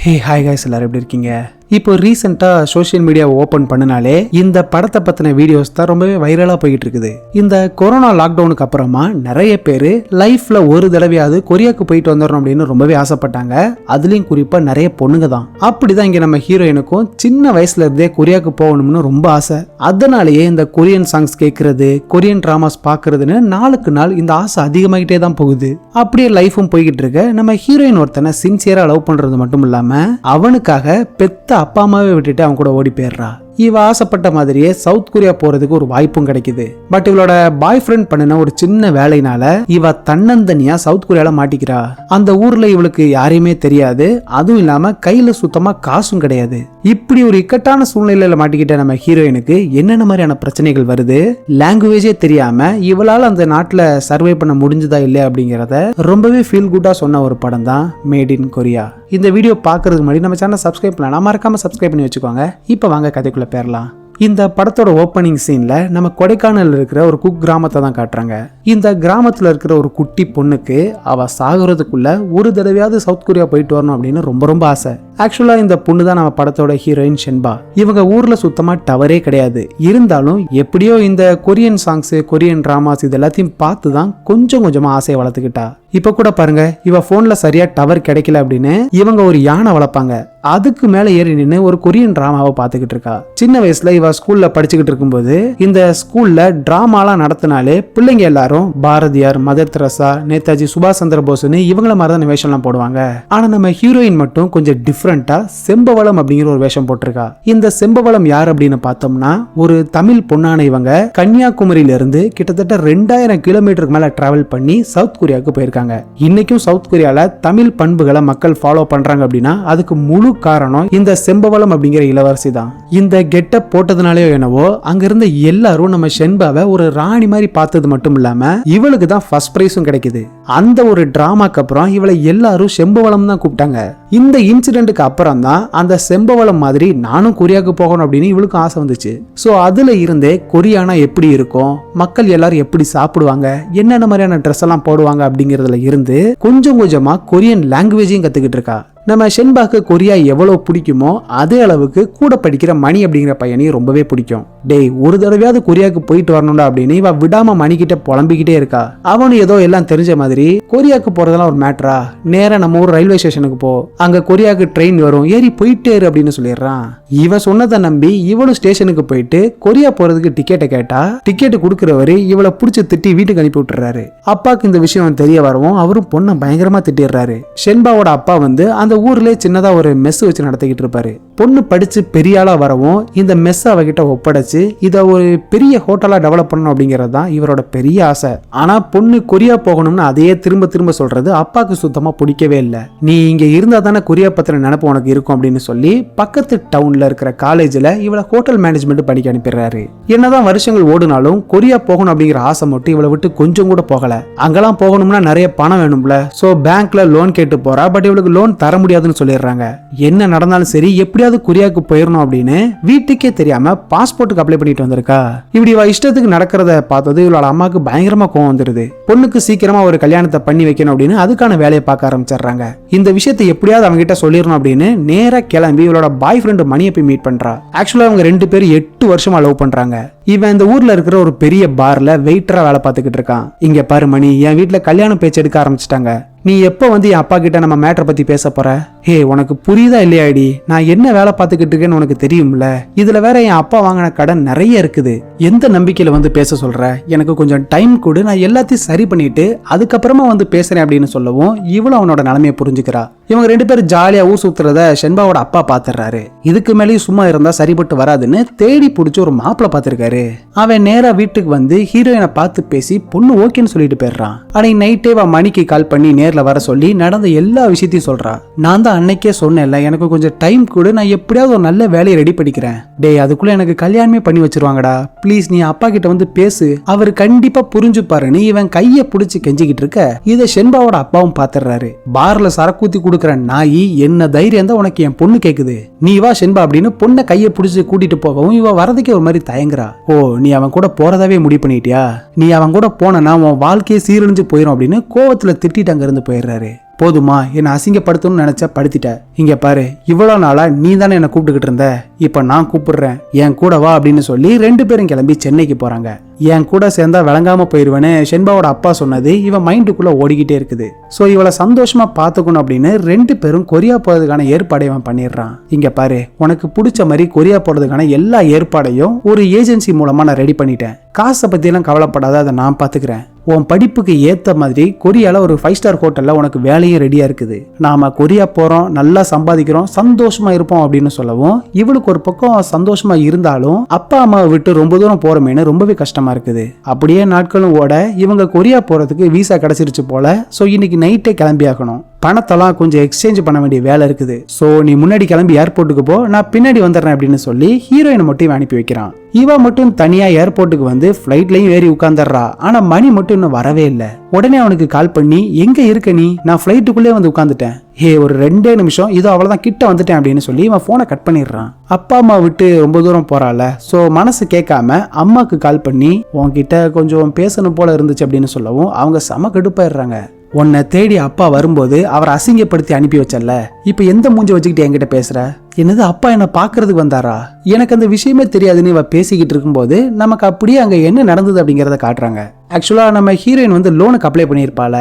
Hey hi guys, எல்லாரும் எப்படி இருக்கீங்க? இப்போ ரீசெண்டா சோஷியல் மீடியாவை ஓபன் பண்ணினாலே இந்த படத்தை பத்தின வீடியோஸ் தான் ரொம்பவே வைரலா போயிட்டு இருக்குது. இந்த கொரோனா லாக்டவுனுக்கு அப்புறமா நிறைய பேர் லைஃப்ல ஒரு தடவையாவது கொரியாக்கு போயிட்டு வந்துடணும் அப்படின்னு ரொம்பவே ஆசைப்பட்டாங்க. அதுலயும் குறிப்பா நிறைய பொண்ணுங்க தான். அப்படிதான் இங்க நம்ம ஹீரோயினுக்கும் சின்ன வயசுல இருந்தே கொரியாக்கு போகணும்னு ரொம்ப ஆசை. அதனாலேயே இந்த கொரியன் சாங்ஸ் கேட்கறது, கொரியன் டிராமாஸ் பாக்குறதுன்னு நாளுக்கு நாள் இந்த ஆசை அதிகமாகிட்டே தான் போகுது. அப்படியே லைஃபும் போய்கிட்டு இருக்க நம்ம ஹீரோயின் ஒருத்தனை சின்சியரா லவ் பண்றது மட்டும் இல்லாம அவனுக்காக பெத்த அப்பா அம்மாவே விட்டுட்டு அவன் கூட ஓடி போயிடுறா. இவ ஆசைப்பட்ட மாதிரியே சவுத் கொரியா போறதுக்கு ஒரு வாய்ப்பும் கிடைக்குது. பட் இவளோட பாய் ஃப்ரெண்ட் பண்ணின ஒரு சின்ன வேலைனால இவ தன்னந்தனியா சவுத் கொரியால மாட்டிக்கிறா. அந்த ஊர்ல இவளுக்கு யாரையுமே தெரியாது, அதுவும் இல்லாம கையில சுத்தமா காசும் கிடையாது. இப்படி ஒரு இக்கட்டான சூழ்நிலையில மாட்டிக்கிட்ட நம்ம ஹீரோயினுக்கு என்னென்ன மாதிரியான பிரச்சனைகள் வருது, லாங்குவேஜே தெரியாம இவளால அந்த நாட்டுல சர்வை பண்ண முடிஞ்சதா இல்லையா அப்படிங்கறத ரொம்பவே ஃபீல் குட்டா சொன்ன ஒரு படம் தான் மேட் இன் கொரியா. இந்த வீடியோ பாக்குறதுக்கு முன்னாடி நம்ம சேனல் சப்ஸ்கிரைப் பண்ணலாம், மறக்காம சப்ஸ்கிரைப் பண்ணி வச்சுக்கோங்க. இப்ப வாங்க கதைக்குள்ள பேரலாம். இந்த படத்தோட ஓப்பனிங் சீன்ல நம்ம கொடைக்கானல் இருக்கிற ஒரு குக் கிராமத்தை தான் காட்டுறாங்க. இந்த கிராமத்துல இருக்கிற ஒரு குட்டி பொண்ணுக்கு அவ சாகுறதுக்குள்ள ஒரு தடவையாவது சவுத் கொரியா போயிட்டு வரணும் அப்படின்னு ரொம்ப ரொம்ப ஆசை. ஆக்சுவலா இந்த பொண்ணு தான் நம்ம படத்தோட ஹீரோயின் ஷென்பா. இவங்க ஊர்ல சுத்தமா டவரே கிடையாது. இருந்தாலும் எப்படியோ இந்த கொரியன் சாங்ஸ், கொரியன் டிராமாஸ் இது எல்லாத்தையும் பார்த்து தான் கொஞ்சம் கொஞ்சமா ஆசையை வளர்த்துக்கிட்டா. இப்ப கூட பாருங்க, இவ போன்ல சரியா டவர் கிடைக்கல அப்படின்னு இவங்க ஒரு யானை வளர்ப்பாங்க. அதுக்கு மேல ஏறி நின்று ஒரு கொரியன் டிராமாவை பாத்துக்கிட்டு இருக்கா. சின்ன வயசுல இவ ஸ்கூல்ல படிச்சுக்கிட்டு இருக்கும்போது இந்த ஸ்கூல்ல டிராமாலாம் நடத்தினாலே பிள்ளைங்க எல்லாரும் பாரதியார், மதர் தெரசா, நேதாஜி சுபாஷ் சந்திர போஸ்னு இவங்கள மாதிரிதான் வேஷம்லாம் போடுவாங்க. ஆனா நம்ம ஹீரோயின் மட்டும் கொஞ்சம் டிஃப்ரெண்டா செம்பவளம் அப்படிங்கிற ஒரு வேஷம் போட்டிருக்கா. இந்த செம்பவளம் யார் அப்படின்னு பார்த்தோம்னா ஒரு தமிழ் பொண்ணான இவங்க கன்னியாகுமரியில இருந்து கிட்டத்தட்ட 2000 கிலோமீட்டருக்கு மேல டிராவல் பண்ணி சவுத் கொரியாவுக்கு போயிருக்காங்க. இன்னைக்கும் சவுத் கொரியால தமிழ் பண்புகளை மக்கள் ஃபாலோ பண்றாங்க அப்படின்னா அதுக்கு முழு காரணம் இந்த செம்பவளம் அப்படிங்கிற இளவரசி தான். இந்த கெட்டப் போட்டதுனாலயோ என்னவோ அங்க இருந்த எல்லாரும் நம்ம ஷென்பாவை ஒரு ராணி மாதிரி பார்த்தது மட்டும் இல்லாம இவளுக்கு தான் ஃபர்ஸ்ட் பிரைஸும் கிடைக்குது. அந்த ஒரு டிராமாக்கு அப்புறம் இவளை எல்லாரும் செம்பவளம் தான் கூப்பிட்டாங்க. இந்த இன்சிடென்ட்க்கு அப்புறம் தான் அந்த செம்பவளம் மாதிரி நானும் கொரியாவுக்கு போகணும் அப்படின்னு இவளுக்கு ஆசை வந்துச்சு. சோ அதுல இருந்தே கொரியானா எப்படி இருக்கும், மக்கள் எல்லாரும் எப்படி சாப்பிடுவாங்க, என்னென்ன மாதிரியான ட்ரெஸ் எல்லாம் போடுவாங்க அப்படிங்கறதுல இருந்து கொஞ்சம் கொஞ்சமா கொரியன் லாங்குவேஜையும் கத்துக்கிட்டு இருக்கா. நம்ம ஷென்பாக்கு கொரியா எவ்வளவு பிடிக்குமோ அதே அளவுக்கு கூட படிக்கிற மணி அப்படிங்கிற பையனையும் ரொம்பவே பிடிக்கும். டேய், ஒரு தடவையாவது கொரியாவுக்கு போயிட்டு வரணும்டா அப்படின்னு இவ விடாம மணிக்கிட்ட புலம்பிக்கிட்டே இருக்கா. அவனு ஏதோ எல்லாம் தெரிஞ்ச மாதிரி கொரியாவுக்கு போறதெல்லாம் ஒரு மேட்டரா, நேரா நம்ம ஊர் ரயில்வே ஸ்டேஷனுக்கு போ, அங்க கொரியாவுக்கு ட்ரெயின் வரும், ஏறி போயிட்டே இரு அப்படின்னு சொல்லிடுறான். இவன் சொன்னதை நம்பி இவளும் ஸ்டேஷனுக்கு போயிட்டு கொரியா போறதுக்கு டிக்கெட்டை கேட்டா டிக்கெட் கொடுக்கிறவரு இவளை புடிச்சு திட்டி வீட்டுக்கு அனுப்பி விட்டுறாரு. அப்பாக்கு இந்த விஷயம் தெரிய வரவும் அவரும் பொண்ணை பயங்கரமா திட்டிடுறாரு. ஷென்பாவோட அப்பா வந்து அந்த ஊர்ல சின்னதா ஒரு மெஸ் வச்சு நடத்திக்கிட்டு இருப்பாரு. பொண்ணு படிச்சு பெரிய ஆளா வரவும் இந்த மெஸ் அவகிட்ட ஒப்படைச்சு இத ஒரு பெரிய ஹோட்டலா டெவலப் பண்ணணும் அப்படிங்கறது தான் இவரோட பெரிய ஆசை. ஆனா பொண்ணு கொரியா போகணும்னு அதையே திரும்ப திரும்ப சொல்றது அப்பாக்கு சுத்தமா பிடிக்கவே இல்லை. நீ இங்க இருந்தா தானே கொரியா பத்தின நினைப்பு உனக்கு இருக்கும் அப்படின்னு சொல்லி பக்கத்து டவுன்ல இருக்கிற காலேஜ்ல இவளை ஹோட்டல் மேனேஜ்மெண்ட் படிக்க அனுப்பிடுறாரு. என்னதான் வருஷங்கள் ஓடுனாலும் கொரியா போகணும் அப்படிங்கிற ஆசை மட்டும் இவளை விட்டு கொஞ்சம் கூட போகல. அங்கெல்லாம் போகணும்னா நிறைய பணம் வேணும்ல. சோ பேங்க்ல லோன் கேட்டு போறா. பட் இவளுக்கு லோன் தர முடியாதுன்னு சொல்லிடுறாங்க. என்ன நடந்தாலும் சரி எப்படியாவது கொரியாவுக்கு போயிடணும் அப்படின்னு வீட்டுக்கே தெரியாம பாஸ்போர்ட்டுக்கு அப்ளை பண்ணிட்டு வந்திருக்கா. இப்படி இவ இஷ்டத்துக்கு நடக்கிறத பார்த்தது இவளோட அம்மாக்கு பயங்கரமா கோவம் வந்துருது. பொண்ணுக்கு சீக்கிரமா ஒரு கல்யாணத்தை பண்ணி வைக்கணும் அப்படின்னு அதுக்கான வேலையை பார்க்க ஆரம்பிச்சிடுறாங்க. இந்த விஷயத்தை எப்படியாவது அவங்க கிட்ட சொல்லிடணும் அப்படின்னு நேரா கிளம்பி இவளோட பாய் ஃப்ரெண்ட் மணியை போய் மீட் பண்றா. ஆக்சுவலா அவங்க 2 பேரும் 8 வருஷமா லவ் பண்றாங்க. இவன் இந்த ஊர்ல இருக்கிற ஒரு பெரிய பார்ல வெயிட்டரா வேலை பார்த்துக்கிட்டு இருக்கான். இங்க பாரு மணி, என் வீட்டுல கல்யாணம் பேச்சு எடுக்க ஆரம்பிச்சிட்டாங்க. நீ எப்ப வந்து என் அப்பா கிட்ட நம்ம மேட்டரை பத்தி பேச போற? ஹே, உனக்கு புரியுதா இல்லையாடி? நான் என்ன வேலை பார்த்துக்கிட்டு இருக்கேன்னு உனக்கு தெரியும்ல. இதுல வேற என் அப்பா வாங்கின கடன் நிறைய இருக்குது. எந்த நம்பிக்கையில வந்து பேச சொல்ற? எனக்கு கொஞ்சம் டைம் கொடு, நான் எல்லாத்தையும் சரி பண்ணிட்டு அதுக்கப்புறமா வந்து பேசுறேன் அப்படின்னு சொல்லவும் இவ்வளவு அவனோட நிலைமையை புரிஞ்சுக்கிறா. இவங்க 2 பேரும் ஜாலியா ஊர் சுத்துறத ஷென்பாவோட அப்பா பாத்துறாரு. இதுக்கு மேலேயும் சும்மா இருந்தா சரிபட்டு வராதுன்னு தேடி பிடிச்சி ஒரு மாப்பிள பாத்துருக்காரு. அவன் நேரா வீட்டுக்கு வந்து ஹீரோயினை பார்த்து பேசி பொண்ணு ஓகேன்னு சொல்லிட்டு போயிடுறான். அன்னைக்கு நைட்டே மணிக்கு கால் பண்ணி நேர்ல வர சொல்லி நடந்த எல்லா விஷயத்தையும் சொல்றா. நான் தான் அன்னைக்கே சொன்னேன்ல, எனக்கு கொஞ்சம் டைம் கூட, நான் எப்படியாவது ஒரு நல்ல வேலையை ரெடி பண்ணிக்கிறேன். டேய், அதுக்குள்ள எனக்கு கல்யாணமே பண்ணி வச்சிருவாங்கடா, ப்ளீஸ் நீ அப்பா கிட்ட வந்து பேசு, அவர் கண்டிப்பா புரிஞ்சுப்பாருன்னு இவன் கைய புடிச்சு கெஞ்சிக்கிட்டு இருக்க. இதை ஷென்பாவோட அப்பாவும் பாத்துறாரு. பார்ல சரக்கூத்தி கொடுக்குற நாயி, என்ன தைரியம் தான் உனக்கு என் பொண்ணு கேக்குது, நீ வா ஷென்பா அப்படின்னு பொண்ணை கையை பிடிச்சு கூட்டிட்டு போகவும் இவ வரதுக்கே ஒரு மாதிரி தயங்குறா. ஓ, நீ அவன் கூட போறதாவே முடிவு பண்ணிட்டியா? நீ அவன் கூட போனா உன் வாழ்க்கையை சீரழிஞ்சு போயிடும் அப்படின்னு கோவத்துல திட்டிட்டு அங்க இருந்து போயிடுறாரு. போதுமா, என்ன அசிங்கப்படுத்தணும்னு நினைச்ச படுத்திட்ட. இங்க பாரு, இவ்வளவு நாளா நீ தானே என்ன கூப்பிட்டுக்கிட்டு இருந்த, இப்ப நான் கூப்பிடுறேன், என் கூட வா அப்படின்னு சொல்லி 2 பேரும் கிளம்பி சென்னைக்கு போறாங்க. என் கூட சேர்ந்தா விளங்காம போயிருவேன்னு ஷென்பாவோட அப்பா சொன்னது இவன் மைண்டுக்குள்ள ஓடிக்கிட்டே இருக்குது. சோ இவளை சந்தோஷமா பாத்துக்கணும் அப்படின்னு 2 பேரும் கொரியா போறதுக்கான ஏற்பாடை இவன் பண்ணிடுறான். இங்க பாரு, உனக்கு பிடிச்ச மாதிரி கொரியா போறதுக்கான எல்லா ஏற்பாடையும் ஒரு ஏஜென்சி மூலமா நான் ரெடி பண்ணிட்டேன். காசை பத்தி எல்லாம் கவலைப்படாத, அதை நான் பாத்துக்கிறேன். உன் படிப்புக்கு ஏத்த மாதிரி கொரியால ஒரு 5 ஸ்டார் ஹோட்டல்ல உனக்கு வேலையும் ரெடியா இருக்குது. நாம கொரியா போறோம், நல்லா சம்பாதிக்கிறோம், சந்தோஷமா இருப்போம் அப்படின்னு சொல்லவும் இவளுக்கு ஒரு பக்கம் சந்தோஷமா இருந்தாலும் அப்பா அம்மாவை விட்டு ரொம்ப தூரம் போறமேனு ரொம்பவே கஷ்டமா இருக்குது. அப்படியே நாட்களும் ஓட இவங்க கொரியா போறதுக்கு விசா கிடைச்சிருச்சு போல. சோ இன்னைக்கு நைட்டே கிளம்பி ஆகணும். பணத்தெல்லாம் கொஞ்சம் எக்ஸ்சேஞ்ச் பண்ண வேண்டிய வேலை இருக்குது. சோ நீ முன்னாடி கிளம்பி ஏர்போர்ட்டுக்கு போ, நான் பின்னாடி வந்துடுறேன் அப்படின்னு சொல்லி ஹீரோயினை மட்டும் அனுப்பி வைக்கிறான். இவ மட்டும் தனியா ஏர்போர்ட்டுக்கு வந்து பிளைட்லயும் ஏறி உட்கார்ந்துடுறா. ஆனா மணி மட்டும் இன்னும் வரவே இல்லை. உடனே அவனுக்கு கால் பண்ணி, எங்க இருக்க நீ, நான் பிளைட்டுக்குள்ளே வந்து உட்காந்துட்டேன், ஹே ஒரு 2 நிமிஷம், இதோ அவ்வளவுதான் கிட்ட வந்துட்டேன் அப்படின்னு சொல்லி இவன் போனை கட் பண்ணிடுறான். அப்பா அம்மா விட்டு ரொம்ப தூரம் போறாள். சோ மனசு கேட்காம அம்மாக்கு கால் பண்ணி, உன்கிட்ட கொஞ்சம் பேசணும் போல இருந்துச்சு அப்படின்னு சொல்லவும் அவங்க செம கடுப்பாயிடுறாங்க. உன்னை தேடி அப்பா வரும்போது அவரை அசிங்கப்படுத்தி அனுப்பி வச்சல, இப்ப எந்த மூஞ்சி வச்சுக்கிட்டு என்கிட்ட பேசுற? என்னது, அப்பா என்ன பாக்குறதுக்கு வந்தாரா? எனக்கு அந்த விஷயமே தெரியாதுன்னு இவ பேசிக்கிட்டு இருக்கும்போது நமக்கு அப்படியே அங்க என்ன நடந்தது அப்படிங்கறத காட்டுறாங்க. ஆக்சுவலா நம்ம ஹீரோயின் வந்து லோனுக்கு அப்ளை பண்ணியிருப்பாள,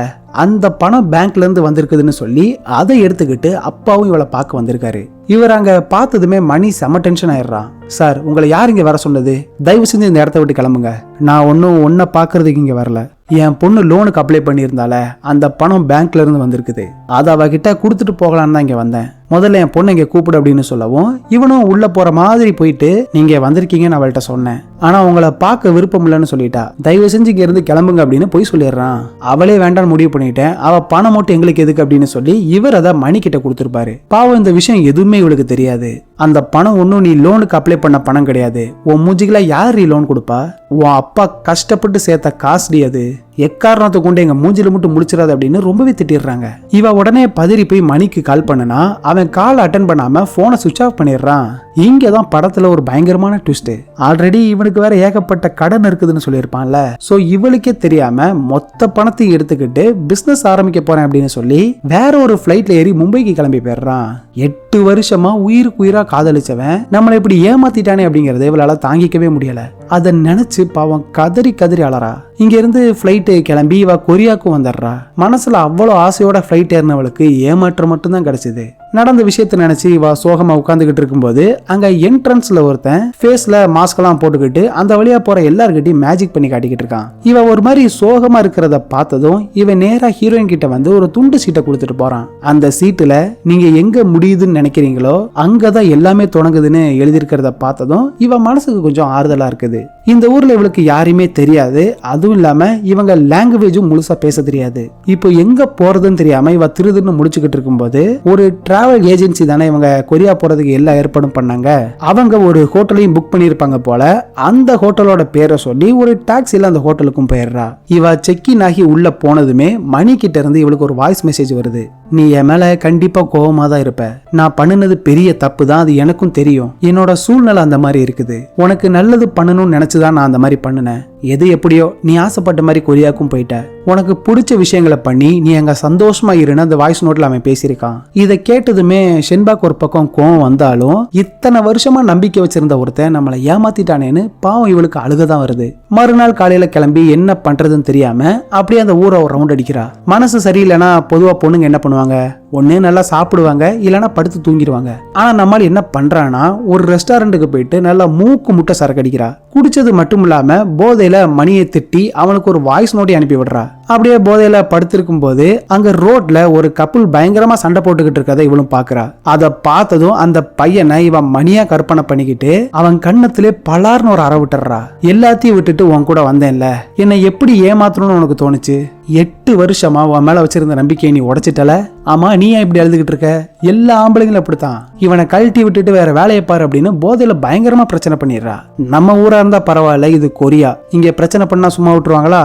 அந்த பணம் பேங்க்ல இருந்து வந்திருக்குதுன்னு சொல்லி அதை எடுத்துக்கிட்டு அப்பாவும் இவளை பார்க்க வந்திருக்காரு. இவர் அங்க பார்த்ததுமே மணி செம டென்ஷன் ஆயிடுறான். சார், உங்களை யார் இங்க வர சொன்னது? தயவு செஞ்சு இந்த இடத்த விட்டு கிளம்புங்க. நான் ஒன்னும் ஒன்ன பாக்குறதுக்கு இங்க வரல. என் பொண்ணு லோனுக்கு அப்ளை பண்ணியிருந்தால அந்த பணம் பேங்க்ல இருந்து வந்திருக்குது, அதை அவகிட்ட கொடுத்துட்டு போகலான்னு தான் இங்க வந்தேன். முதல்ல என் பொண்ணு இங்க கூப்பிடு அப்படின்னு சொல்லவும் இவனும் உள்ள போற மாதிரி போயிட்டு, நீங்க வந்திருக்கீங்கன்னு அவள்கிட்ட சொன்னேன், ஆனா உங்களை பார்க்க விருப்பம் இல்லைன்னு சொல்லிட்டா, தயவு செஞ்சு இங்க இருந்து கிளம்புங்க அப்படின்னு போய் சொல்லிடுறான். அவளே வேண்டான்னு முடிவு பண்ணிட்டேன், அவ பணம் மட்டும் எங்களுக்கு எதுக்கு அப்படின்னு சொல்லி இவர் அதை மணி கிட்ட கொடுத்துருப்பாரு. பாவம், இந்த விஷயம் எதுவுமே இவளுக்கு தெரியாது. அந்த பணம் ஒன்னும் நீ லோனுக்கு அப்ளை பண்ண பணம் கிடையாது. உன் மூஞ்சிகளா யார் நீ லோன் கொடுப்பா? உன் அப்பா கஷ்டப்பட்டு சேர்த்த காசுடி அது, எக்காரணத்தை கொண்டு எங்க மூஞ்சில மட்டும் முடிச்சிடாது அப்படின்னு ரொம்பவே திட்டிடுறாங்க. இவ உடனே பதறி போய் மணிக்கு கால் பண்ணனா அவன் கால் அட்டன் பண்ணாம போனை சுவிட்ச் ஆஃப் பண்ணிடுறான். இங்கதான் படத்துல ஒரு பயங்கரமான ட்விஸ்ட். ஆல்ரெடி இவனுக்கு வேற ஏகப்பட்ட கடன் இருக்குதுன்னு சொல்லியிருப்பான்ல. சோ இவளுக்கே தெரியாம மொத்த பணத்தையும் எடுத்துக்கிட்டு பிசினஸ் ஆரம்பிக்க போறேன் அப்படின்னு சொல்லி வேற ஒரு பிளைட்ல ஏறி மும்பைக்கு கிளம்பி போயிடுறான். 8 வருஷமா உயிருக்கு உயிரா காதலிச்சவன் நம்மளை இப்படி ஏமாத்திட்டானே அப்படிங்கறத இவளால தாங்கிக்கவே முடியல. அதை நினைச்சு பாவம் கதறி கதறி அலறா. இங்க இருந்து பிளைட் கிளம்பி இவ கொரியாவுக்கு வந்துடுறா. மனசுல அவ்வளவு ஆசையோட பிளைட் ஏறினவளுக்கு ஏமாற்றம் மட்டும்தான் கிடைச்சது. நடந்த விஷயத்தை நினைச்சு இவ சோகமா உட்கார்ந்துகிட்டு இருக்கும்போது அங்க என்ட்ரன்ஸ்ல ஒருத்தன் ஃபேஸ்ல மாஸ்க் எல்லாம் போட்டுக்கிட்டு அந்த வழியா போற எல்லார்கிட்டையும் மேஜிக் பண்ணி காட்டிக்கிட்டு இருக்கான். இவ ஒரு மாதிரி சோகமா இருக்கிறத பார்த்ததும் இவன் நேரா ஹீரோயின் கிட்ட வந்து ஒரு துண்டு சீட்டை கொடுத்துட்டு போறான். அந்த சீட்டுல நீங்க எங்க முடியுதுன்னு நினைக்கிறீங்களோ அங்கதான் எல்லாமே தொடங்குதுன்னு எழுதியிருக்கிறத பார்த்ததும் இவ மனசுக்கு கொஞ்சம் ஆறுதலா இருக்குது. இந்த ஊர்ல இவளுக்கு யாருமே தெரியாது, அதுவும் இல்லாம இவங்க லாங்குவேஜும் முழுசா பேச தெரியாது. இப்போ எங்க போறதுன்னு தெரியாம இவ திருதுன்னு முடிச்சுக்கிட்டு இருக்கும்போது ஒரு டிராவல் ஏஜென்சி தானே இவங்க கொரியா போறதுக்கு எல்லா ஏற்பாடும் பண்ணாங்க. அவங்க ஒரு ஹோட்டலையும் புக் பண்ணிருப்பாங்க போல. அந்த ஹோட்டலோட பேரை சொல்லி ஒரு டாக்ஸில அந்த ஹோட்டலுக்கும் போயிடுறா. இவ செக்கின் ஆகி உள்ள போனதுமே மணி கிட்ட இருந்து இவளுக்கு ஒரு வாய்ஸ் மெசேஜ் வருது. நீ என் மேல கண்டிப்பா கோவமா தான் இருப்ப, நான் பண்ணுனது பெரிய தப்பு தான், அது எனக்கும் தெரியும், என்னோட சூழ்நிலை அந்த மாதிரி இருக்குது, உனக்கு நல்லது பண்ணணும்னு நினைச்சுதான் நான் அந்த மாதிரி பண்ணினேன். எது எப்படியோ நீ ஆசைப்பட்ட மாதிரி கொரியாவுக்கும் போயிட்ட, உனக்கு பிடிச்ச விஷயங்களை பண்ணி நீ அங்க சந்தோஷமா இருன்னு அந்த வாய்ஸ் நோட்ல அவன் பேசியிருக்கான். இதை கேட்டதுமே ஷென்பாக்கு ஒரு பக்கம் கோவம் வந்தாலும் இத்தனை வருஷமா நம்பிக்கை வச்சிருந்த ஒருத்தன் நம்மளை ஏமாத்திட்டானேன்னு பாவம் இவளுக்கு அழுகதான் வருது. மறுநாள் காலையில கிளம்பி என்ன பண்றதுன்னு தெரியாம அப்படியே அந்த ஊரை ஒரு ரவுண்ட் அடிக்கிறா. மனசு சரியில்லைன்னா பொதுவா பொண்ணுங்க என்ன பண்ணுவாங்க, ஒண்ணு நல்லா சாப்பிடுவாங்க, இல்லைன்னா படுத்து தூங்கிடுவாங்க. ஆனா நம்மால் என்ன பண்றானா ஒரு ரெஸ்டாரண்ட்டுக்கு போயிட்டு நல்லா மூக்கு முட்டை சரக்கு அடிக்கிறா. குடிச்சது மட்டும் இல்லாம போதையில மணியை திட்டி அவனுக்கு ஒரு வாய்ஸ் நோட்டை அனுப்பி விடுறா. அப்படியே போதையில படுத்திருக்கும் போது அங்க ரோட்ல ஒரு கப்புள் பயங்கரமா சண்டை போட்டுக்கிட்டு இருக்கதை இவளும் பாக்குறா. அதை பார்த்ததும் அந்த பையனை இவன் மணியா கற்பனை பண்ணிக்கிட்டு அவன் கண்ணத்திலே பலார்னு ஒரு அற விட்டுறா. எல்லாத்தையும் விட்டுட்டு உன் கூட வந்தேன்ல, என்னை எப்படி ஏமாத்தணும்னு உனக்கு தோணுச்சு? 8 வருஷமா உன் மேல வச்சிருந்த நம்பிக்கையை நீ உடைச்சிட்டல. ஆமா, நீ ஏன் இப்படி எழுதுகிட்டு இருக்க? எல்லா ஆம்பளைங்களும் அப்படித்தான், இவனை கழட்டி விட்டுட்டு வேற வேலையை பாரு அப்படின்னு போதையில பயங்கரமா பிரச்சனை பண்ணிடுறா. நம்ம ஊரா இருந்தா பரவாயில்ல, இது கொரியா, இங்க பிரச்சனை பண்ணா சும்மா விட்டுருவாங்களா?